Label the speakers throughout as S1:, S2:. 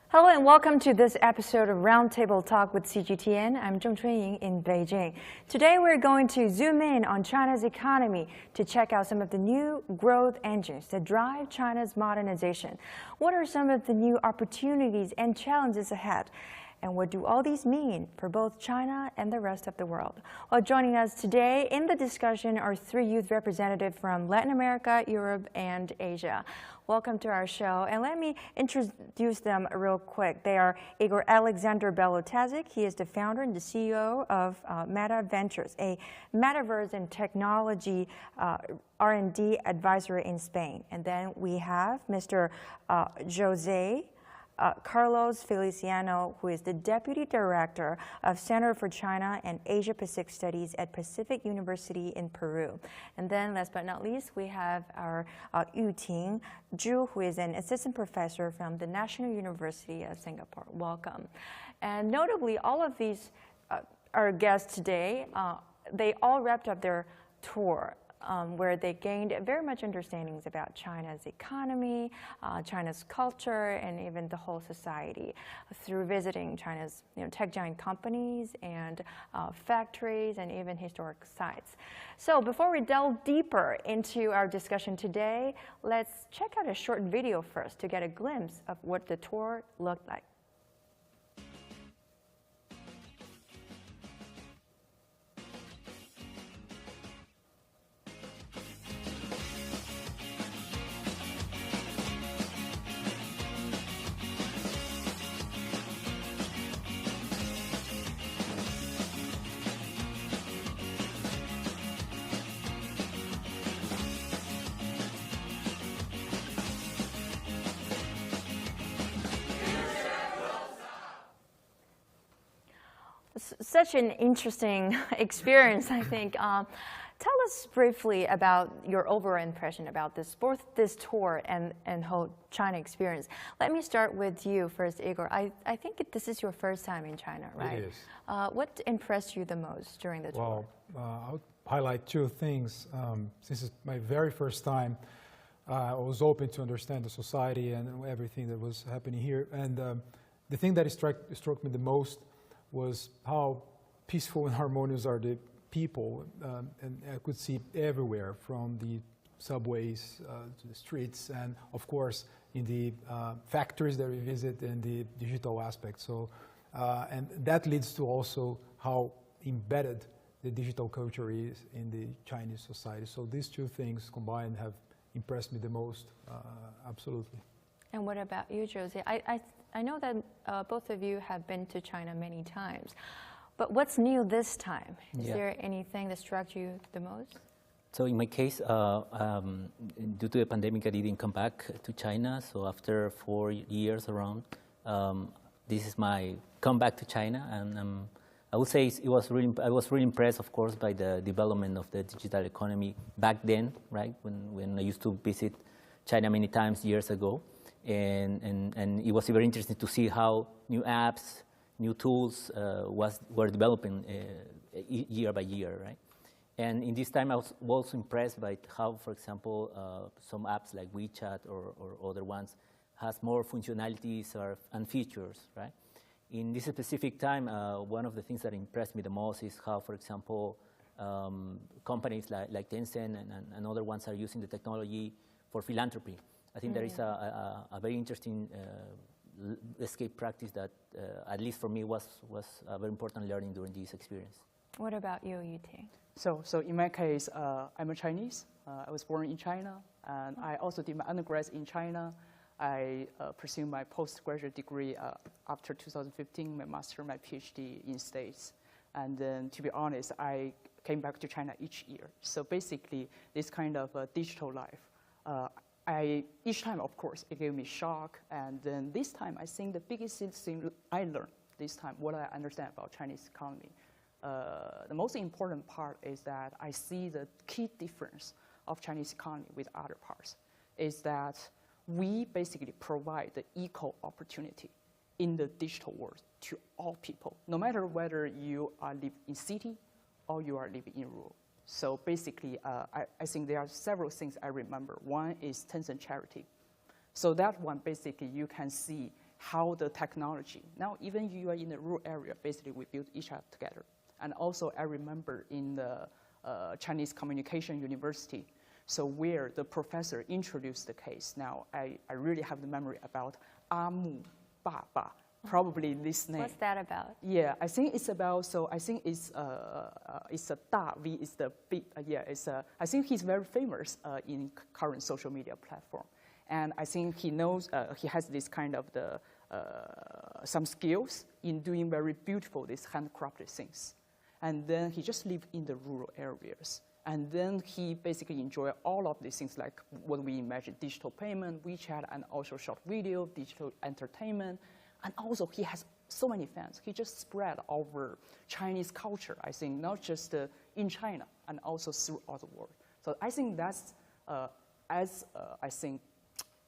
S1: Hello and welcome to this episode of Roundtable Talk with CGTN. I'm Zheng Chunying in Beijing. Today we're going to zoom in on China's economy to check out some of the new growth engines that drive China's modernization. What are some of the new opportunities and challenges ahead? And what do all these mean for both China and the rest of the world? Well, joining us today in the discussion are three youth representatives from Latin America, Europe, and Asia. Welcome to our show, and let me introduce them real quick. They are Igor Alexander Belotazic. He is the founder and the CEO of Meta Ventures, a metaverse and technology R&D advisory in Spain. And then we have Mr. Jose Carlos Feliciano, who is the Deputy Director of Center for China and Asia Pacific Studies at Pacific University in Peru. And then, last but not least, we have our Yuting Zhu, who is an Assistant Professor from the National University of Singapore. Welcome. And notably, all of these, our guests today, they all wrapped up their tour where they gained very much understandings about China's economy, China's culture, and even the whole society through visiting China's tech giant companies and factories and even historic sites. So before we delve deeper into our discussion today, let's check out a short video first to get a glimpse of what the tour looked like. Such an interesting experience, I think. Tell us briefly about your overall impression about both this tour and whole China experience. Let me start with you first, Igor. I think this is your first time in China, right?
S2: It is.
S1: What impressed you the most during the tour?
S2: Well, I would highlight two things. This is my very first time. I was open to understand the society and everything that was happening here. And the thing that struck me the most was how peaceful and harmonious are the people, and I could see everywhere from the subways to the streets, and of course in the factories that we visit and the digital aspect. So, and that leads to also how embedded the digital culture is in the Chinese society. So these two things combined have impressed me the most, absolutely.
S1: And what about you, Jose? I know that both of you have been to China many times, but what's new this time? Is there anything that struck you the most?
S3: So in my case, due to the pandemic, I didn't come back to China. So after 4 years around, this is my comeback to China, and I would say I was really impressed, of course, by the development of the digital economy back then, right? When I used to visit China many times years ago. And it was very interesting to see how new apps, new tools were developing year by year, right? And in this time, I was also impressed by how, for example, some apps like WeChat or other ones has more functionalities and features, right? In this specific time, one of the things that impressed me the most is how, for example, companies like Tencent and other ones are using the technology for philanthropy. I think there is a very interesting escape practice that, at least for me, was a very important learning during this experience.
S1: What about you, Yuting?
S4: So in my case, I'm a Chinese. I was born in China, and I also did my undergrad in China. I pursued my postgraduate degree after 2015, my master, my PhD in States. And then, to be honest, I came back to China each year. So basically, this kind of digital life, each time, of course, it gave me shock. And then this time, I think the biggest thing I learned this time, what I understand about Chinese economy, the most important part is that I see the key difference of Chinese economy with other parts is that we basically provide the equal opportunity in the digital world to all people, no matter whether you are live in city or you are living in rural. So basically, I think there are several things I remember. One is Tencent Charity. So that one, basically, you can see how the technology, now even you are in a rural area, basically we build each other together. And also I remember in the Chinese Communication University, so where the professor introduced the case. Now I really have the memory about Amu Baba, probably this name.
S1: What's that about?
S4: Yeah, I think it's about, so I think it's a Da V is the big, I think he's very famous in current social media platform. And I think he knows, he has this kind of some skills in doing very beautiful, these handcrafted things. And then he just lived in the rural areas. And then he basically enjoyed all of these things like what we imagine, digital payment, WeChat, and also short video, digital entertainment. And also he has so many fans. He just spread over Chinese culture, I think, not just in China, and also throughout the world. So I think that's, as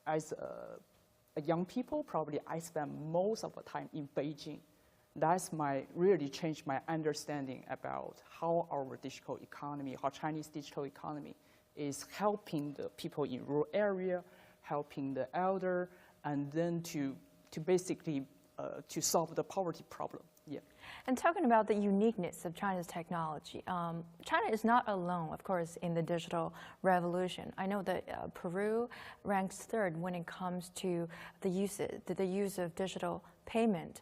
S4: a young people, probably I spend most of the time in Beijing. That's really changed my understanding about how our digital economy, how Chinese digital economy is helping the people in rural area, helping the elder, and then to basically to solve the poverty problem. Yeah.
S1: And talking about the uniqueness of China's technology, China is not alone, of course, in the digital revolution. I know that Peru ranks third when it comes to the use of digital payment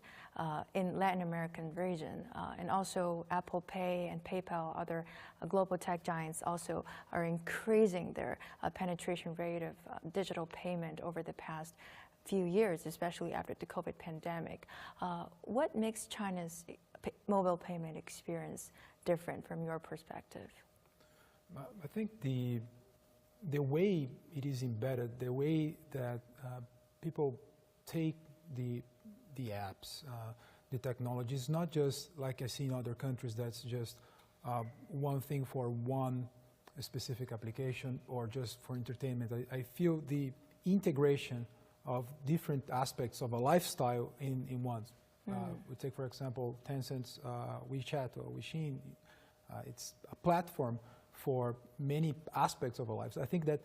S1: in Latin American region, and also Apple Pay and PayPal, other global tech giants, also are increasing their penetration rate of digital payment over the past few years, especially after the COVID pandemic. What makes China's mobile payment experience different from your perspective?
S2: I think the way it is embedded, the way that people take the apps, the technology, is not just like I see in other countries, that's just one thing for one specific application or just for entertainment. I feel the integration of different aspects of a lifestyle in one. We take, for example, Tencent's WeChat or Weixin. It's a platform for many aspects of our lives. I think that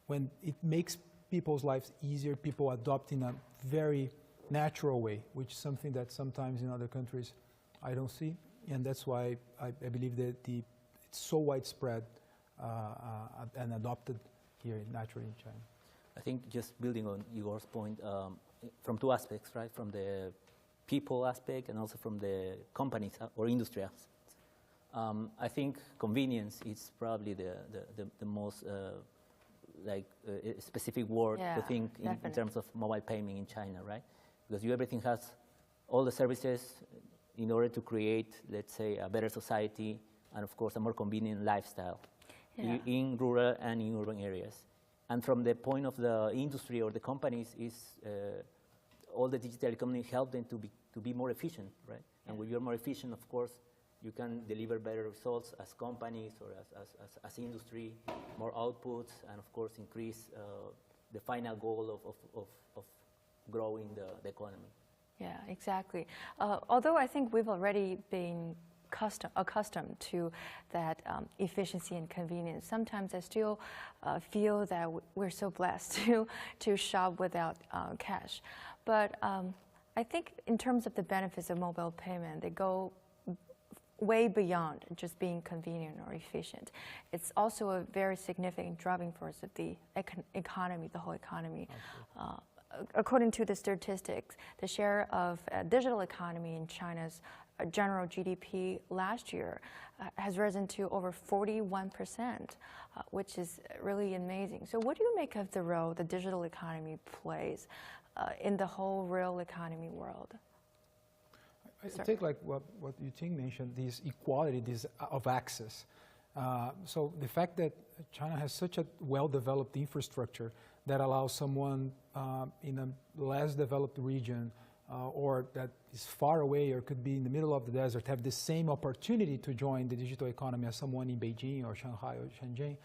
S2: when it makes people's lives easier, people adopt in a very natural way, which is something that sometimes in other countries I don't see. And that's why I believe that it's so widespread and adopted here naturally in China.
S3: I think just building on Igor's point, from two aspects, right? From the people aspect and also from the companies or industry aspect. I think convenience is probably the most specific word to think in terms of mobile payment in China, right? Because everything has all the services in order to create, let's say, a better society and, of course, a more convenient lifestyle in rural and in urban areas. And from the point of the industry or the companies, is all the digital economy help them to be more efficient, right? And when you're more efficient, of course, you can deliver better results as companies or as industry, more outputs, and of course increase the final goal of growing the economy.
S1: Yeah, exactly. Although I think we've already been accustomed to that efficiency and convenience, sometimes I still feel that we're so blessed to shop without cash. But I think in terms of the benefits of mobile payment, they go way beyond just being convenient or efficient. It's also a very significant driving force of the economy, the whole economy. According to the statistics, the share of digital economy in China's general GDP last year has risen to over 41%, which is really amazing. So what do you make of the role the digital economy plays in the whole real economy world?
S2: I take like what Chunying mentioned, this equality of access. So the fact that China has such a well-developed infrastructure that allows someone in a less developed region or that is far away or could be in the middle of the desert have the same opportunity to join the digital economy as someone in Beijing or Shanghai or Shenzhen,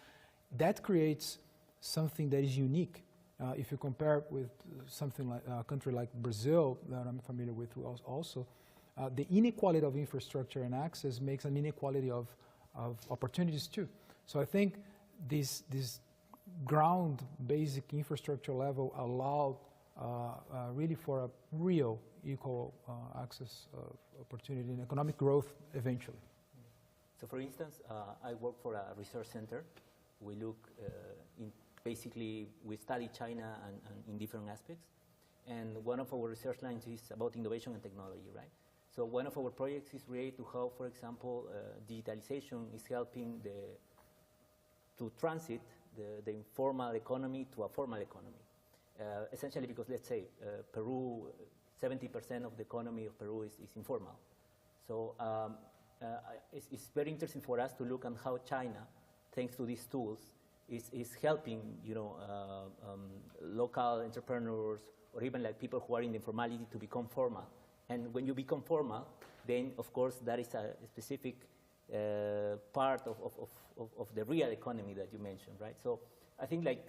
S2: that creates something that is unique. If you compare with something like a country like Brazil, that I'm familiar with also, the inequality of infrastructure and access makes an inequality of opportunities too. So I think this ground basic infrastructure level allowed really for a real equal access of opportunity and economic growth eventually.
S3: So for instance, I work for a research center. We look basically, we study China and in different aspects. And one of our research lines is about innovation and technology, right? So one of our projects is related to how, for example, digitalization is helping to transit the informal economy to a formal economy. Essentially because, let's say, Peru, 70% of the economy of Peru is informal. So it's very interesting for us to look at how China, thanks to these tools, is helping, local entrepreneurs or even like people who are in the informality to become formal. And when you become formal, then of course that is a specific part of the real economy that you mentioned, right? So I think like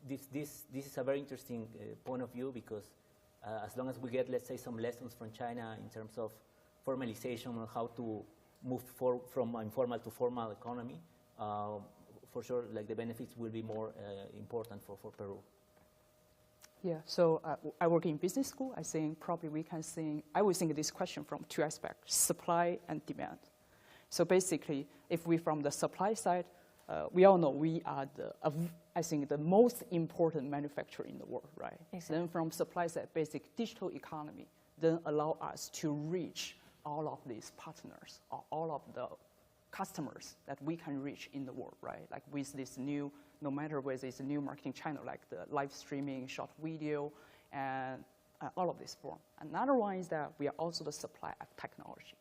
S3: this is a very interesting point of view because as long as we get, let's say, some lessons from China in terms of formalization on how to move from informal to formal economy, for sure, like the benefits will be more important for Peru.
S4: Yeah, so I work in business school. I think probably I would think this question from two aspects, supply and demand. So basically, if we from the supply side, we all know we are I think the most important manufacturer in the world, right? Exactly. Then from supply side, basic digital economy, then allow us to reach all of these partners or all of the customers that we can reach in the world, right? Like with this new, no matter whether it's a new marketing channel, like the live streaming, short video, and all of this form. Another one is that we are also the supplier of technology.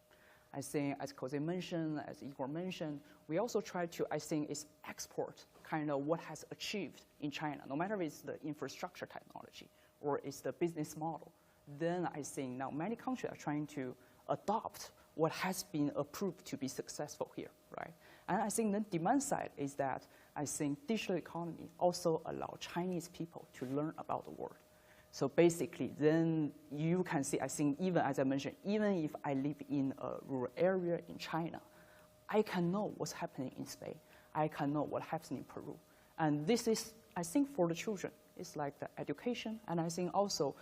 S4: I think, as Jose mentioned, as Igor mentioned, we also try to, I think, is export kind of what has achieved in China, no matter if it's the infrastructure technology or it's the business model. Then I think now many countries are trying to adopt what has been approved to be successful here, right? And I think the demand side is that I think digital economy also allow Chinese people to learn about the world. So basically, then you can see, I think even as I mentioned, even if I live in a rural area in China, I can know what's happening in Spain. I can know what happens in Peru. And this is, I think for the children, it's like the education. And I think also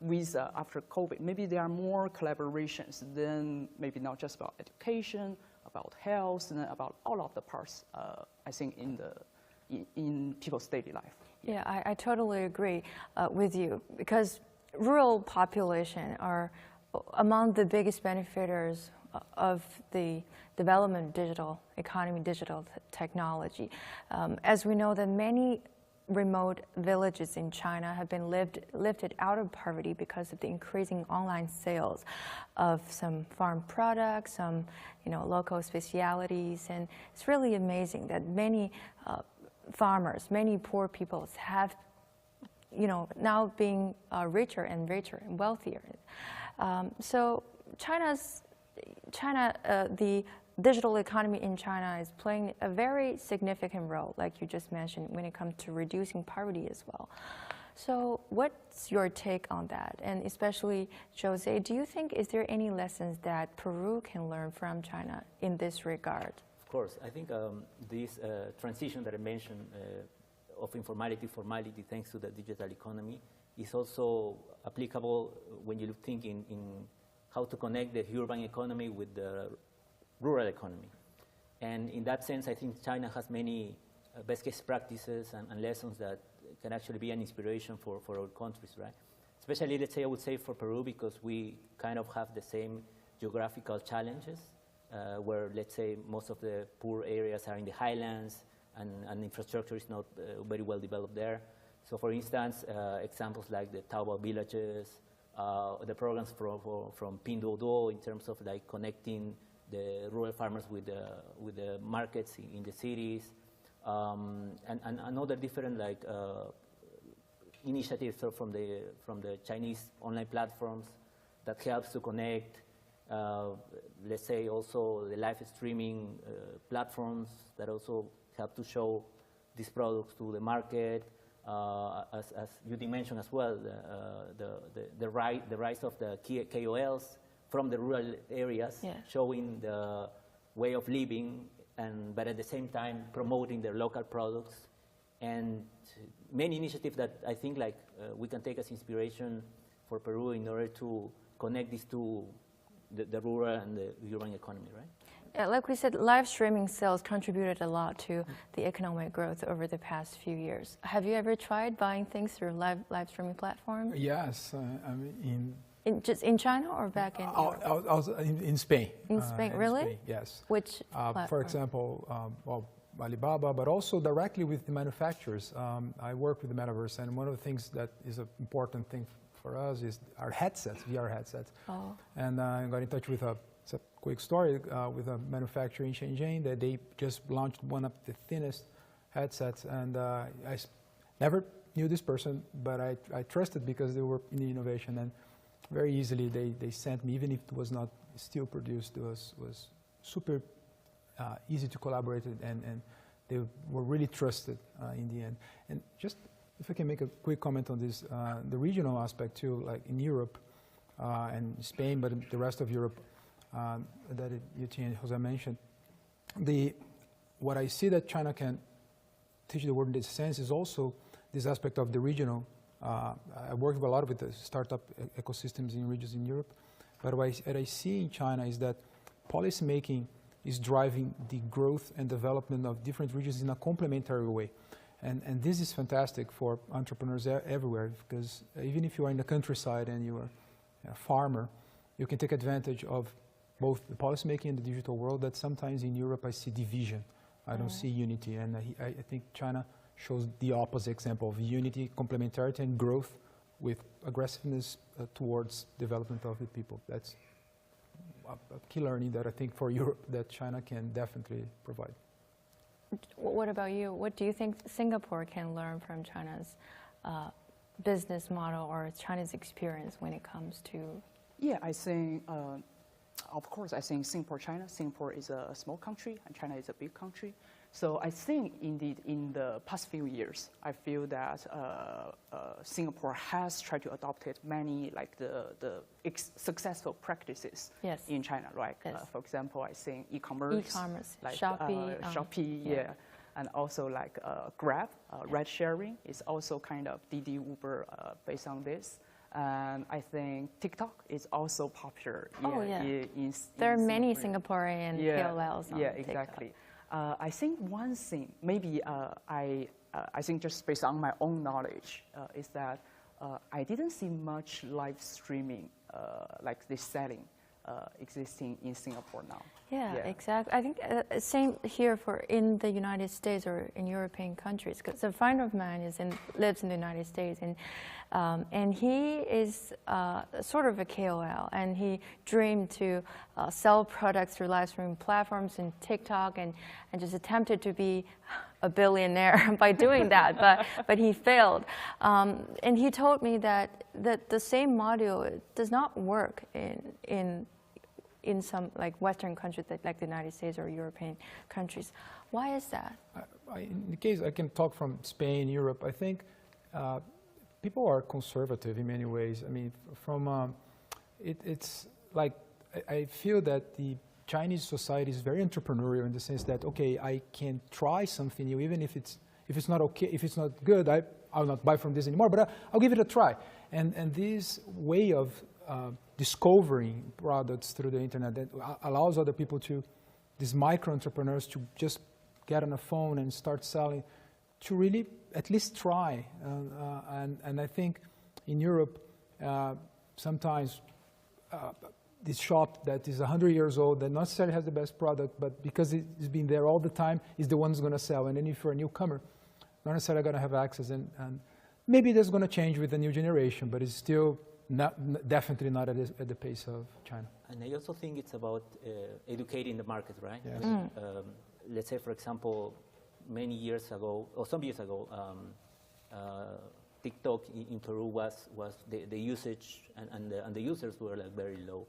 S4: with after COVID, maybe there are more collaborations than maybe not just about education, about health, and about all of the parts, I think in people's daily life.
S1: Yeah, I totally agree with you because rural population are among the biggest benefiters of the development of digital economy, digital technology. As we know that many remote villages in China have been lifted out of poverty because of the increasing online sales of some farm products, some local specialities, and it's really amazing that many farmers, many poor peoples have, now being richer and richer and wealthier. So the digital economy in China is playing a very significant role, like you just mentioned, when it comes to reducing poverty as well. So what's your take on that? And especially, Jose, do you think, is there any lessons that Peru can learn from China in this regard?
S3: Of course. I think this transition that I mentioned of informality to formality thanks to the digital economy is also applicable when you think in how to connect the urban economy with the rural economy. And in that sense, I think China has many best case practices and lessons that can actually be an inspiration for our countries, right? Especially, let's say, I would say for Peru, because we kind of have the same geographical challenges, where, let's say, most of the poor areas are in the highlands and infrastructure is not very well developed there. So, for instance, examples like the Taobao villages, the programs from Pinduoduo in terms of like connecting the rural farmers with the markets in the cities, and other different like initiatives from the Chinese online platforms that helps to connect. Let's say also the live streaming platforms that also help to show these products to the market. As you did mention as well, the rise of the KOLs from the rural areas, yeah, showing the way of living, but at the same time promoting their local products. And many initiatives that I think like we can take as inspiration for Peru in order to connect these two, the rural and the urban economy, right?
S1: Yeah, like we said, live streaming sales contributed a lot to the economic growth over the past few years. Have you ever tried buying things through live streaming platform?
S2: Yes, I mean
S1: Just in China or back in Europe?
S2: in Spain.
S1: In Spain, really?
S2: Spain, yes.
S1: Which platform?
S2: For example, well, Alibaba, but also directly with the manufacturers. I work with the metaverse, and one of the things that is an important thing for us is our headsets, VR headsets.
S1: Oh.
S2: And I got in touch with it's a quick story, with a manufacturer in Shenzhen that they just launched one of the thinnest headsets, and I never knew this person, but I trusted because they were in the innovation, and very easily they sent me, even if it was not still produced, it was super easy to collaborate with, and they were really trusted in the end. And just if I can make a quick comment on this, the regional aspect too, like in Europe and Spain, but in the rest of Europe, that Yuti and Jose mentioned, what I see that China can teach the world in this sense is also this aspect of the regional. I work a lot with the startup ecosystems in regions in Europe, but what I see in China is that policy making is driving the growth and development of different regions in a complementary way. And this is fantastic for entrepreneurs everywhere, because even if you are in the countryside and you are a farmer, you can take advantage of both the policymaking and the digital world that sometimes in Europe I see division. I don't see unity, and I think China shows the opposite example of unity, complementarity, and growth with aggressiveness towards development of the people. That's a key learning that I think for Europe that China can definitely provide.
S1: What about you? What do you think Singapore can learn from China's business model or China's experience when it comes to?
S4: Yeah, I think, of course, I think Singapore is a small country and China is a big country. So I think indeed in the past few years, I feel that Singapore has tried to adopt many like the successful practices in China, right?
S1: Yes.
S4: For example, I think e-commerce, like Shopee, yeah. And also like Grab, ride sharing is also kind of Didi, Uber based on this. And I think TikTok is also popular.
S1: There are many Singaporean KOLs on
S4: Yeah,
S1: TikTok.
S4: exactly. I think one thing, maybe I think just based on my own knowledge, is that I didn't see much live streaming like this setting existing in Singapore now.
S1: Yeah, exactly. I think same here for in the United States or in European countries. Because a friend of mine lives in the United States, and he is sort of a KOL, and he dreamed to sell products through live streaming platforms and TikTok, and just attempted to be a billionaire by doing that, but he failed. And he told me that the same module does not work in some like Western countries like the United States or European countries. Why is that?
S2: In the case, I can talk from Spain, Europe. I think people are conservative in many ways. I mean, it's like I feel that the Chinese society is very entrepreneurial in the sense that, okay, I can try something new, even if it's not okay, if it's not good, I'll not buy from this anymore, but I'll give it a try. And this way of discovering products through the internet that allows other people these micro entrepreneurs to just get on a phone and start selling, to really at least try. And I think in Europe, sometimes this shop that is 100 years old, that not necessarily has the best product, but because it's been there all the time, is the one who's going to sell. And then if you're a newcomer, not necessarily going to have access. And maybe that's going to change with the new generation, but it's still definitely not at the pace of China.
S3: And I also think it's about educating the market, right?
S2: Yes.
S3: Let's say, for example, many years ago, or some years ago, TikTok in Peru was the usage and the users were like very low.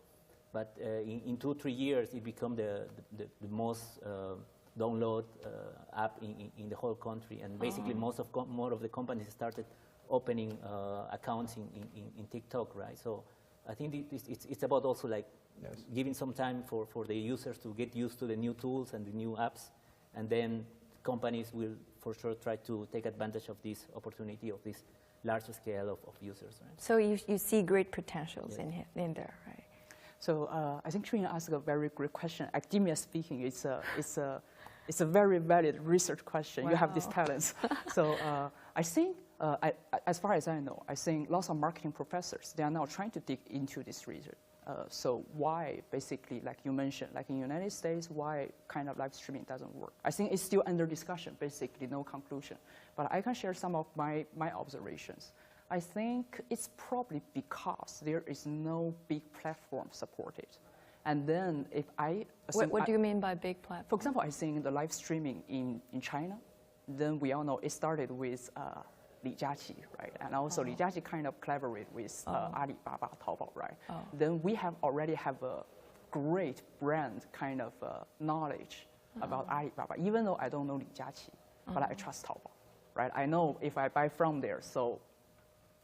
S3: But in 2-3 years, it became the most download app in the whole country, and basically more of the companies started opening accounts in TikTok, right? So I think it's about also like giving some time for the users to get used to the new tools and the new apps, and then companies will for sure try to take advantage of this opportunity of this large scale of users. Right?
S1: So you see great potentials in there, right?
S4: So I think Chunying asked a very great question. Academia speaking, it's a very valid research question.
S1: Wow.
S4: You have these talents. So I think, as far as I know, I think lots of marketing professors, they are now trying to dig into this research. So why, basically, like you mentioned, like in the United States, why kind of live streaming doesn't work? I think it's still under discussion, basically, no conclusion. But I can share some of my observations. I think it's probably because there is no big platform supported. And then if I...
S1: What do you mean by big platform?
S4: For example, I think the live streaming in China, then we all know it started with Li Jiaqi, right? And also Li Jiaqi kind of collaborated with Alibaba, Taobao, right? Then we already have a great brand kind of knowledge about Alibaba, even though I don't know Li Jiaqi, but I trust Taobao, right? I know if I buy from there, so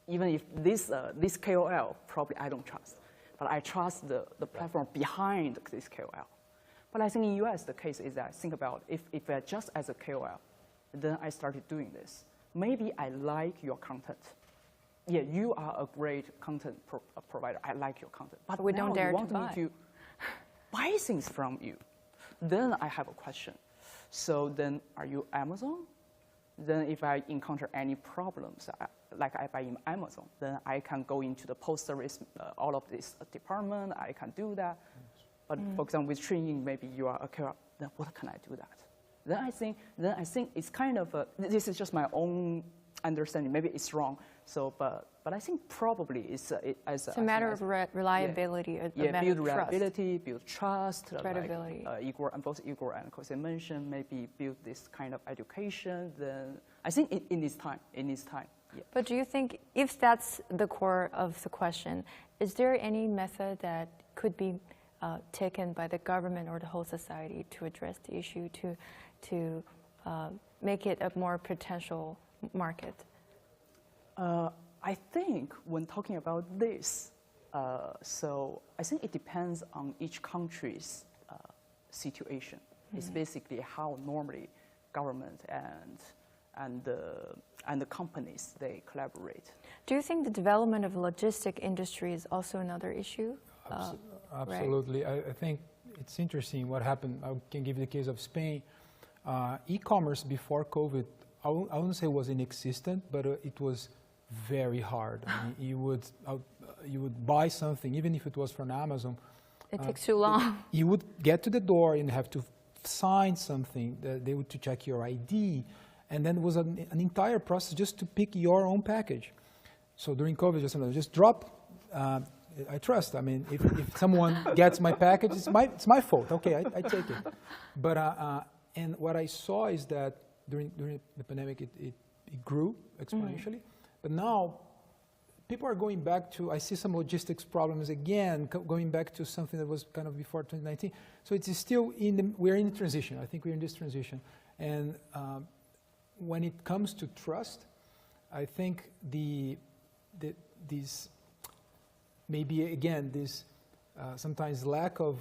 S4: even if this KOL, probably I don't trust, but I trust the platform behind this KOL. But I think in US, the case is that, think about if I just as a KOL, then I started doing this. Maybe I like your content. Yeah, you are a great content provider. I like your content. But
S1: we don't dare
S4: you want
S1: to buy.
S4: me to buy things from you. Then I have a question. So then are you Amazon? Then if I encounter any problems, like I buy in Amazon, then I can go into the post-service, all of this department, I can do that. But for example, with Chunying, maybe you are a KOL, then what can I do that? Then I think it's kind of this is just my own understanding. Maybe it's wrong. So, but I think probably it's
S1: a matter of reliability, a matter
S4: build
S1: of
S4: reliability, build trust,
S1: credibility.
S4: Like, both Igor and Jose mentioned, maybe build this kind of education. Then I think it needs time. It needs time. Yeah.
S1: But do you think, if that's the core of the question, is there any method that could be taken by the government or the whole society to address the issue, to make it a more potential market?
S4: I think when talking about this, so I think it depends on each country's situation. It's basically how normally government and the companies, they collaborate.
S1: Do you think the development of logistic industry is also another issue?
S2: Absolutely.
S1: Right.
S2: I think it's interesting what happened. I can give you the case of Spain. E-commerce before COVID, I wouldn't say it was inexistent, but it was very hard. I mean, you would buy something, even if it was from Amazon.
S1: It takes too long.
S2: You would get to the door and have to sign something. They would to check your ID. And then it was an entire process just to pick your own package. So during COVID, just drop. I trust. I mean, if someone gets my package, it's my fault. Okay, I take it. But and what I saw is that during the pandemic, it grew exponentially. But now, people are going back to, I see some logistics problems again, going back to something that was kind of before 2019. So it's still we're in the transition. I think we're in this transition. And when it comes to trust, I think these maybe again, this sometimes lack of,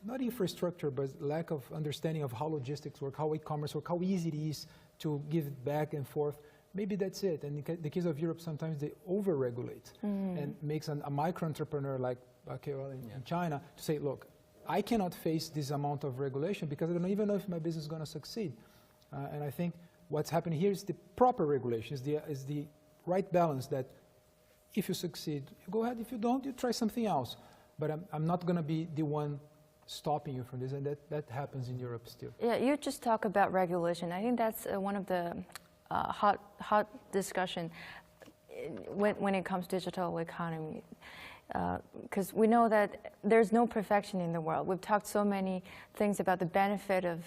S2: not infrastructure, but lack of understanding of how logistics work, how e-commerce work, how easy it is to give it back and forth. Maybe that's it. And in the case of Europe, sometimes they over-regulate and makes a micro-entrepreneur like KOL in China to say, look, I cannot face this amount of regulation because I don't even know if my business is going to succeed. And I think what's happening here is the proper regulation, is the right balance that if you succeed, you go ahead. If you don't, you try something else. But I'm not going to be the one stopping you from this, and that happens in Europe still. Yeah,
S1: you just talk about regulation. I think that's one of the hot discussion when it comes to digital economy. Because we know that there's no perfection in the world. We've talked so many things about the benefit of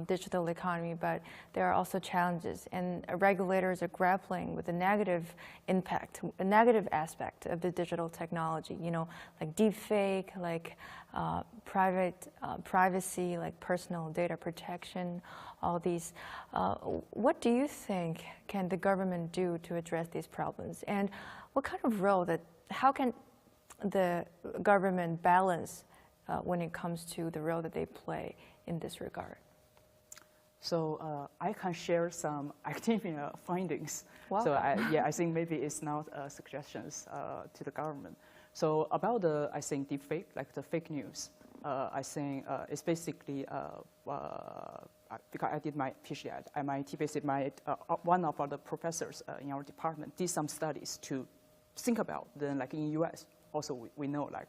S1: digital economy, but there are also challenges, and regulators are grappling with the negative impact, a negative aspect of the digital technology, like deepfake, like privacy, like personal data protection, all these. What do you think can the government do to address these problems? And what kind of role how can the government balance when it comes to the role that they play in this regard?
S4: So I can share some academia findings.
S1: Wow.
S4: So I think maybe it's not suggestions to the government. So about the, I think, deepfake, like the fake news, I think it's basically, because I did my PhD at MIT, basically one of the professors in our department did some studies to think about, then like in US, also we know like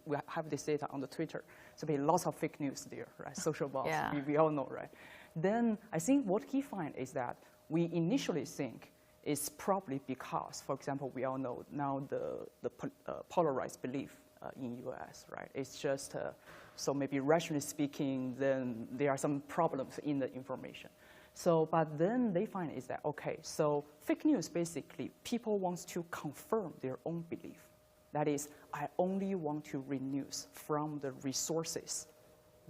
S4: we have this data on the Twitter, so there lots of fake news there, right? Social bots,
S1: Yeah.
S4: we all know, right? Then I think what he finds is that we initially think it's probably because, for example, we all know now the polarized belief in US, right? It's just, so maybe rationally speaking, then there are some problems in the information. So, but then they find is that, okay, so fake news, basically, people want to confirm their own belief. That is, I only want to read news from the resources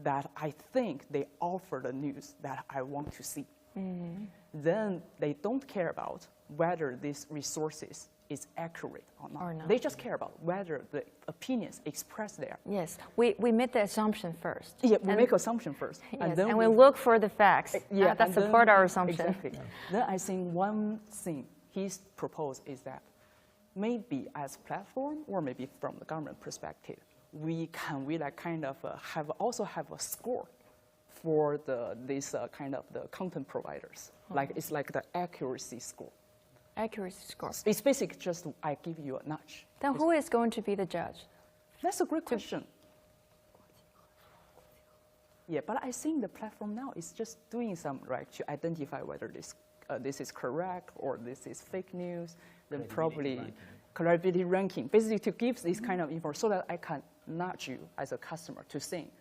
S4: that I think they offer the news that I want to see. Mm-hmm. Then they don't care about whether these resources is accurate or not. They just care about whether the opinions expressed there.
S1: Yes, we make the assumption first.
S4: Yeah, we make assumption first.
S1: Yes,
S4: and then
S1: we look for the facts that support our assumption.
S4: Exactly. Then I think one thing he's proposed is that maybe as platform or maybe from the government perspective, we like kind of also have a score for this kind of the content providers. Like it's like the accuracy score.
S1: Accuracy score.
S4: It's basically just I give you a nudge.
S1: Then who is going to be the judge?
S4: That's a great question. Yeah, but I think the platform now is just doing some right to identify whether this is correct or this is fake news. Then probably credibility ranking, basically to give this kind of info so that I can nudge you as a customer to think.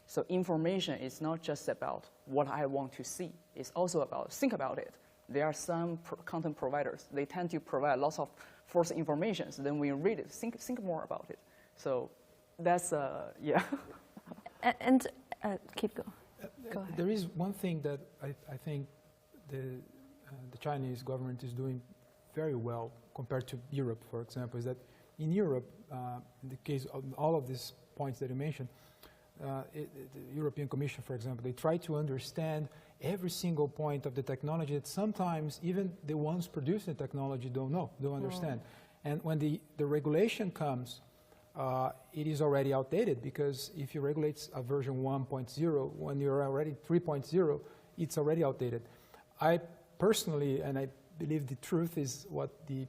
S4: So information is not just about what I want to see. It's also about think about it. There are some content providers, they tend to provide lots of false information. So then when you read it, think more about it. So that's, yeah.
S1: And keep going. Go ahead.
S2: There is one thing that I think the Chinese government is doing very well compared to Europe, for example, is that in Europe, in the case of all of these points that you mentioned, the European Commission, for example, they try to understand every single point of the technology that sometimes even the ones producing the technology don't understand. And when the regulation comes, it is already outdated, because if you regulate a version 1.0, when you're already 3.0, it's already outdated. I personally, and I believe the truth is what the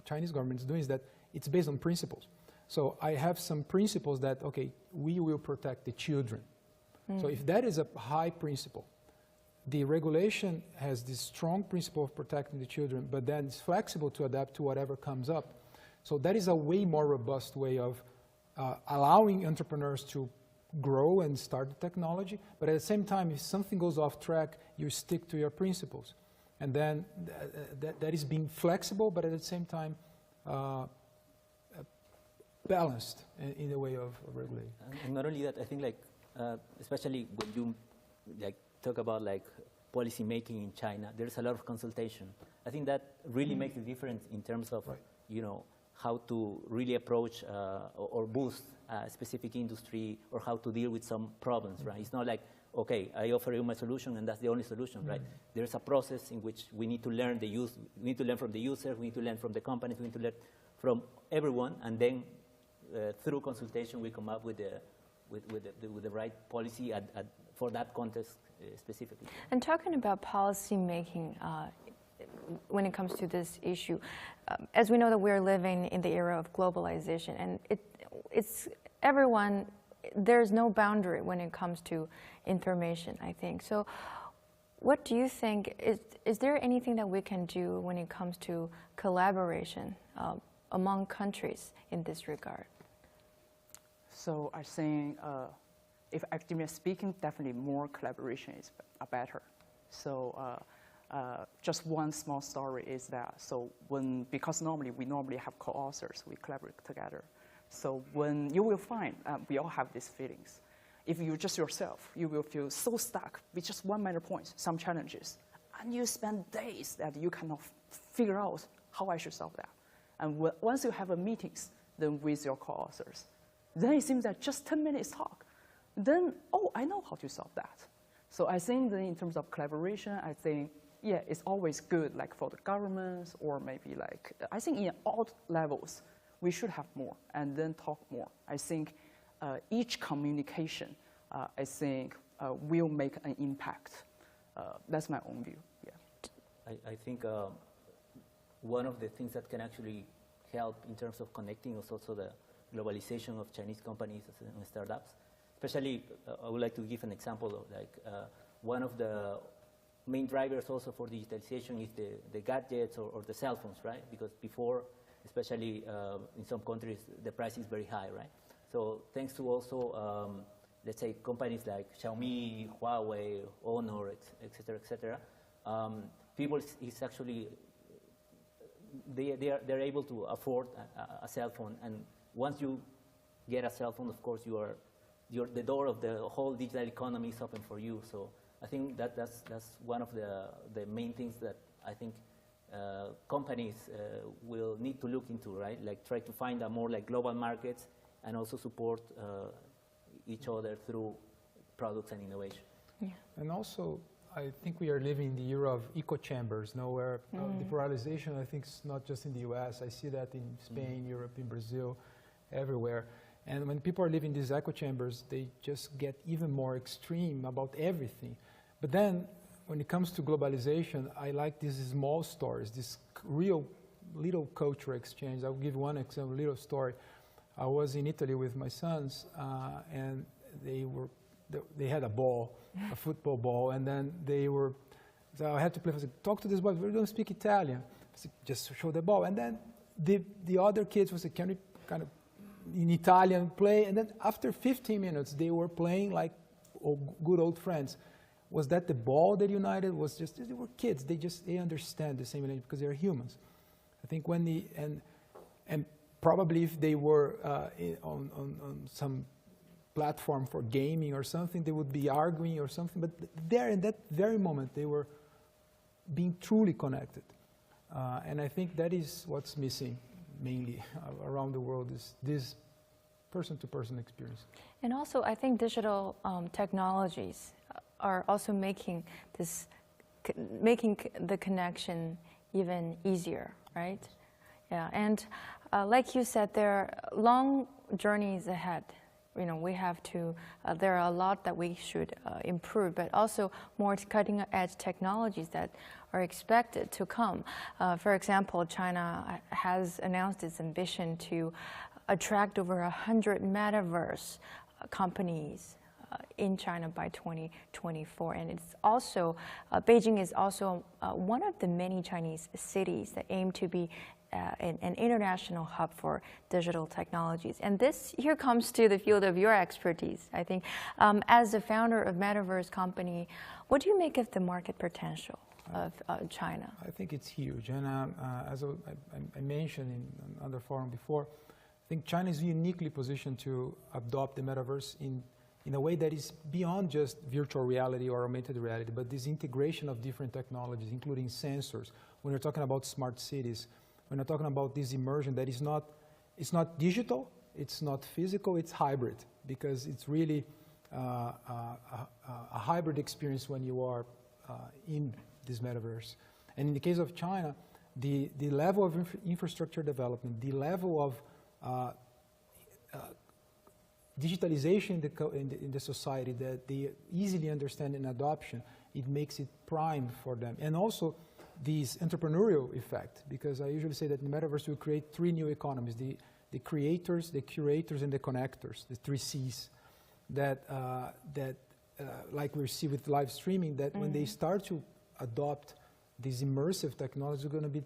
S2: Chinese government is doing, is that it's based on principles. So I have some principles that, okay, we will protect the children. So if that is a high principle, the regulation has this strong principle of protecting the children, but then it's flexible to adapt to whatever comes up. So that is a way more robust way of allowing entrepreneurs to grow and start the technology, but at the same time, if something goes off track, you stick to your principles. And then that is being flexible, but at the same time, balanced in a way of regulating.
S3: And not only that, I think like, especially when you like talk about like policy making in China, there's a lot of consultation. I think that really makes a difference in terms of, you know, how to really approach or boost a specific industry, or how to deal with some problems, right? It's not like, okay, I offer you my solution and that's the only solution, right? There's a process in which we need to learn we need to learn from the user, we need to learn from the companies, we need to learn from everyone, and then through consultation we come up with the right policy for that context specifically.
S1: And talking about policy making, when it comes to this issue, as we know that we're living in the era of globalization, and it's everyone, there's no boundary when it comes to information, I think. So what do you think, is there anything that we can do when it comes to collaboration among countries in this regard?
S4: So I think if academia speaking, definitely more collaboration is better. So just one small story is that, so because we normally have co-authors, we collaborate together. So when you will find, we all have these feelings. If you're just yourself, you will feel so stuck with just one minor point, some challenges, and you spend days that you cannot figure out how I should solve that. And once you have a meetings then with your co-authors, then it seems that just 10 minutes talk, then, oh, I know how to solve that. So I think that in terms of collaboration, I think, yeah, it's always good, like for the governments or maybe like, I think in all levels, we should have more and then talk more. I think each communication, I think, will make an impact. That's my own view, yeah.
S3: I think one of the things that can actually help in terms of connecting is also the globalization of Chinese companies and startups. Especially, I would like to give an example of like one of the main drivers also for digitalization is the gadgets or the cell phones, right? Because before, especially in some countries, the price is very high, right? So thanks to also, let's say, companies like Xiaomi, Huawei, Honor, et cetera, people is actually, they're able to afford a cell phone. And once you get a cell phone, of course, the door of the whole digital economy is open for you. So I think that's one of the main things that I think companies will need to look into, right? Like try to find a more like global markets and also support each other through products and innovation.
S1: Yeah.
S2: And also, I think we are living in the era of echo chambers, where the polarization, I think, is not just in the US. I see that in Spain, Europe, in Brazil, everywhere. And when people are living in these echo chambers, they just get even more extreme about everything. But then, when it comes to globalization, I like these small stories, this real little cultural exchange. I'll give one example, little story. I was in Italy with my sons, and they had a ball, a football ball, and then so I had to play. I said, talk to this boy, we don't speak Italian. I said, just show the ball. And then the other kids would say, can we kind of in Italian play? And then after 15 minutes, they were playing like good old friends. Was that the ball that united? Was just, they were kids. They understand the same language because they're humans. I think when and probably if they were on some platform for gaming or something, they would be arguing or something. But there, in that very moment, they were being truly connected. And I think that is what's missing mainly around the world, is this person-to-person experience.
S1: And also, I think digital technologies are also making the connection even easier, right? Yeah, and like you said, there are long journeys ahead. We have to, there are a lot that we should improve, but also more cutting-edge technologies that are expected to come. For example, China has announced its ambition to attract over 100 metaverse companies in China by 2024. And it's also, Beijing is also one of the many Chinese cities that aim to be an international hub for digital technologies. And here comes to the field of your expertise, I think. As the founder of Metaverse company, what do you make of the market potential of China?
S2: I think it's huge. And as I mentioned in another forum before, I think China is uniquely positioned to adopt the Metaverse in a way that is beyond just virtual reality or augmented reality, but this integration of different technologies, including sensors. When you're talking about smart cities, when you're talking about this immersion that is not, it's not digital, it's not physical, it's hybrid, because it's really a hybrid experience when you are in this metaverse. And in the case of China, the level of infrastructure development, the level of digitalization in the society, that they easily understand and adoption, it makes it prime for them. And also this entrepreneurial effect, because I usually say that in the metaverse we create three new economies, the creators, the curators, and the connectors, the three C's, that like we see with live streaming, that when they start to adopt these immersive technologies, are going to be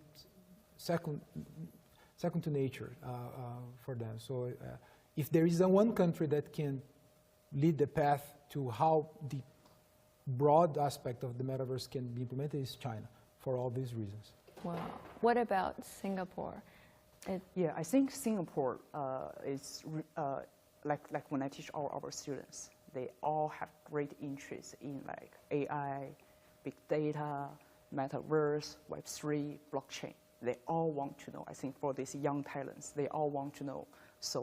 S2: second to nature for them. So if there is one country that can lead the path to how the broad aspect of the metaverse can be implemented, is China, for all these reasons.
S1: Wow. What about Singapore?
S4: Yeah, I think Singapore is like when I teach all our students, they all have great interest in like AI, big data, metaverse, Web3, blockchain. They all want to know. I think for these young talents, they all want to know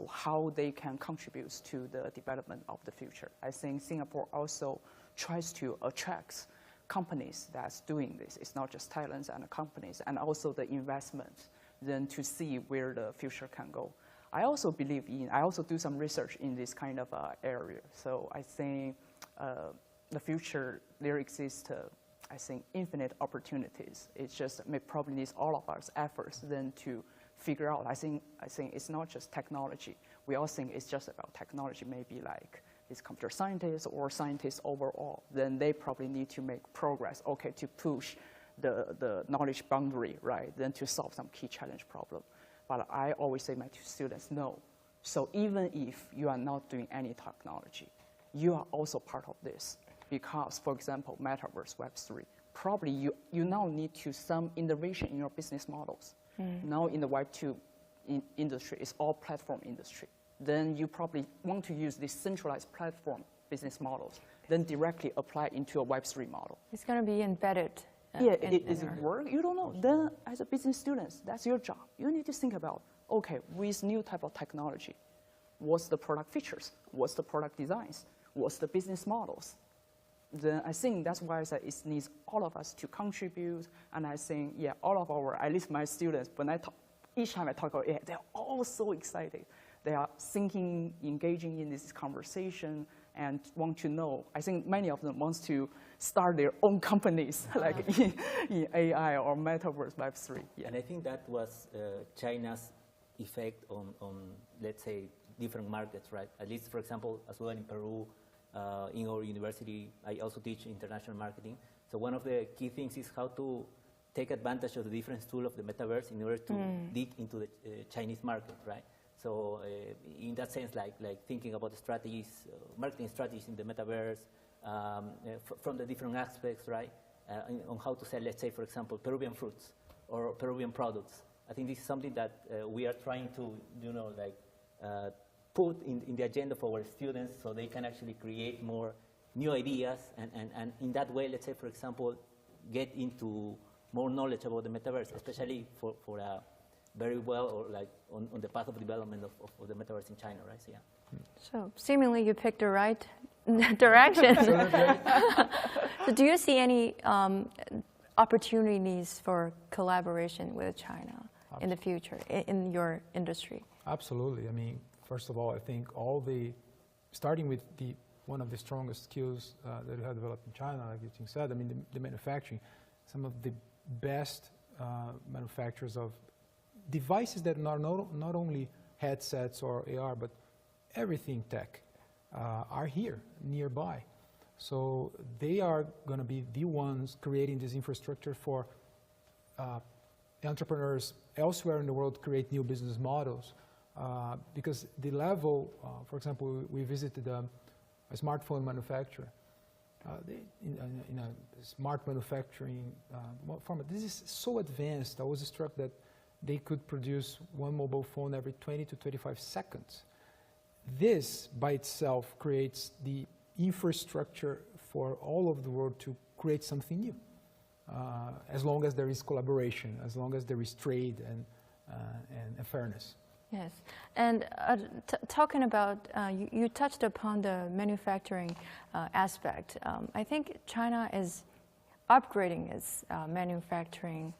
S4: how they can contribute to the development of the future. I think Singapore also tries to attract companies that's doing this. It's not just talents and companies, and also the investment, then to see where the future can go. I also do some research in this kind of area. So I think the future, there exists, I think, infinite opportunities. It just probably needs all of our efforts then to figure out. I think it's not just technology. We all think it's just about technology, maybe like these computer scientists or scientists overall. Then they probably need to make progress, okay, to push the knowledge boundary, right, then to solve some key challenge problem. But I always say to my students, no. So even if you are not doing any technology, you are also part of this. Because, for example, Metaverse, Web3, probably you now need to some innovation in your business models. Now in the Web2 industry, it's all platform industry. Then you probably want to use this centralized platform business models, then directly apply into a Web3 model.
S1: It's going to be embedded.
S4: Is it work? You don't know. Then as a business student, that's your job. You need to think about, okay, with new type of technology, what's the product features? What's the product designs? What's the business models? Then I think that's why I said it needs all of us to contribute. And I think, yeah, all of our, at least my students, when I talk, each time I talk about it, they're all so excited. They are thinking, engaging in this conversation, and want to know. I think many of them want to start their own companies, like in AI or Metaverse, Web3. Yeah.
S3: And I think that was China's effect on, let's say, different markets, right? At least, for example, as well in Peru, in our university, I also teach international marketing. So one of the key things is how to take advantage of the different tools of the metaverse in order to dig into the Chinese market, right? So in that sense, like thinking about the strategies, marketing strategies in the metaverse, from the different aspects, right? On how to sell, let's say, for example, Peruvian fruits or Peruvian products. I think this is something that we are trying to, put in the agenda for our students so they can actually create more new ideas and in that way, let's say, for example, get into more knowledge about the metaverse, especially for a very well or like on the path of development of the metaverse in China, right? So, yeah.
S1: So seemingly you picked the right direction. So do you see any opportunities for collaboration with China in the future in your industry?
S2: Absolutely. I mean, first of all, I think starting with one of the strongest skills that we have developed in China, like you said, I mean, the manufacturing, some of the best manufacturers of devices that are not only headsets or AR, but everything tech are here nearby. So they are going to be the ones creating this infrastructure for entrepreneurs elsewhere in the world to create new business models. Because the level, for example, we visited a smartphone manufacturer. In a smart manufacturing format. This is so advanced. I was struck that they could produce one mobile phone every 20 to 25 seconds. This by itself creates the infrastructure for all of the world to create something new. As long as there is collaboration, as long as there is trade and fairness.
S1: Yes, and talking about, you touched upon the manufacturing aspect. I think China is upgrading its manufacturing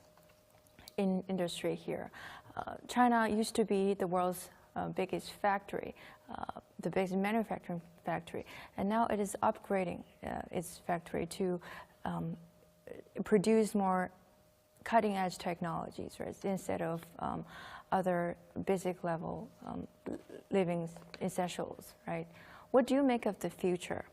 S1: industry here. China used to be the world's biggest factory, the biggest manufacturing factory, and now it is upgrading its factory to produce more cutting-edge technologies, right? Instead of other basic level living essentials, right? What do you make of the future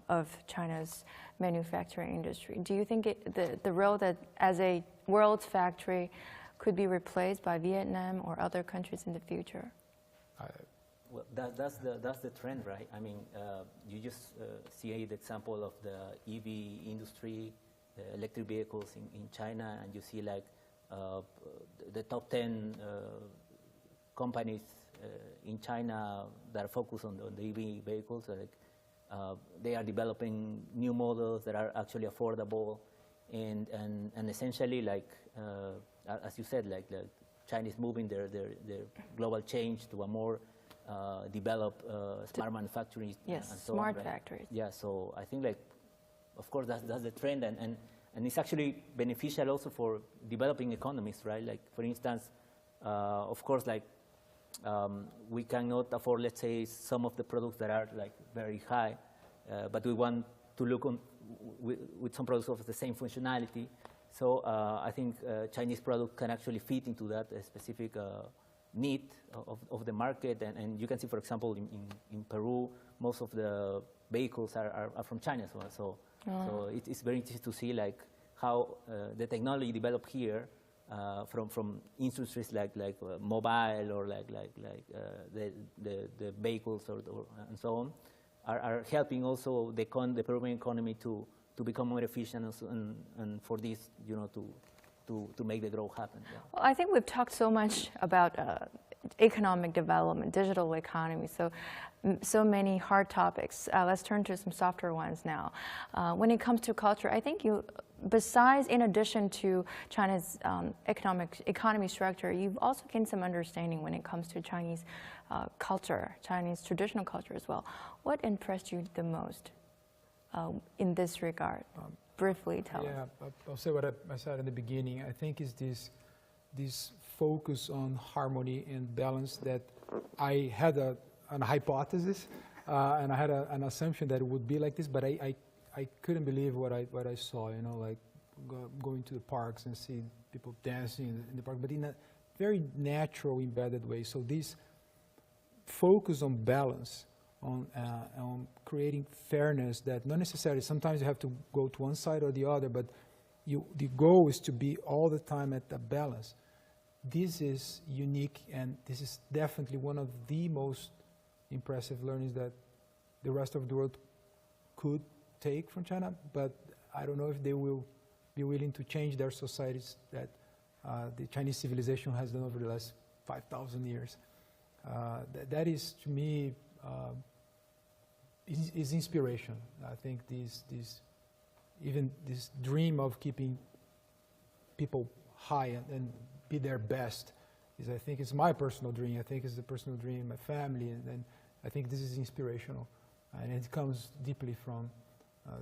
S1: of China's manufacturing industry? Do you think the role that as a world's factory could be replaced by Vietnam or other countries in the future?
S3: Well, that's the trend, right? I mean, you just see the example of the EV industry, electric vehicles in China, and you see like the top 10 companies in China that are focused on the EV vehicles. Like, they are developing new models that are actually affordable, and essentially, like as you said, like China is moving their global change to a more developed smart manufacturing.
S1: Yes,
S3: and so
S1: smart
S3: on, right?
S1: factories.
S3: Yeah, so I think like of course, that's the trend, and it's actually beneficial also for developing economies, right? Like, for instance, of course, like, we cannot afford, let's say, some of the products that are like very high, but we want to look on with some products of the same functionality. So I think Chinese product can actually fit into that specific need of the market. And you can see, for example, in Peru, most of the vehicles are from China as well. So it's very interesting to see like how the technology developed here from industries like mobile or like the vehicles and so on are helping also the Peruvian economy to become more efficient and for this, you know, to make the growth happen. Yeah.
S1: Well, I think we've talked so much about economic development, digital economy, so many hard topics. Let's turn to some softer ones now. When it comes to culture, I think in addition to China's economy structure, you've also gained some understanding when it comes to Chinese culture, Chinese traditional culture as well. What impressed you the most in this regard? Briefly tell us.
S2: Yeah, I'll say what I said in the beginning. I think is this focus on harmony and balance that I had a hypothesis and I had an assumption that it would be like this, but I couldn't believe what I saw, you know, like going to the parks and see people dancing in the park, but in a very natural, embedded way. So this focus on balance, on creating fairness, that not necessarily, sometimes you have to go to one side or the other, but the goal is to be all the time at the balance. This is unique, and this is definitely one of the most impressive learnings that the rest of the world could take from China, but I don't know if they will be willing to change their societies that the Chinese civilization has done over the last 5,000 years. That is, to me, is inspiration. I think even this dream of keeping people high and be their best I think it's my personal dream. I think it's the personal dream of my family, and I think this is inspirational, and it comes deeply from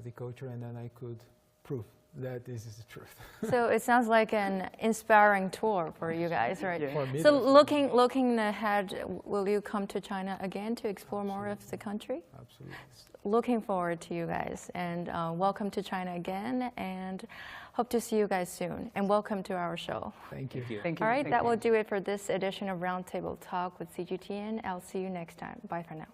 S2: the culture, and then I could prove that this is the truth.
S1: So it sounds like an inspiring tour for you guys, right?
S2: Yeah. For me,
S1: so looking ahead, will you come to China again to explore more of the country?
S2: Absolutely.
S1: Looking forward to you guys, and welcome to China again, and hope to see you guys soon, and welcome to our show.
S2: Thank you.
S4: Thank you.
S1: All right, that will do it for this edition of Roundtable Talk with CGTN. I'll see you next time. Bye for now.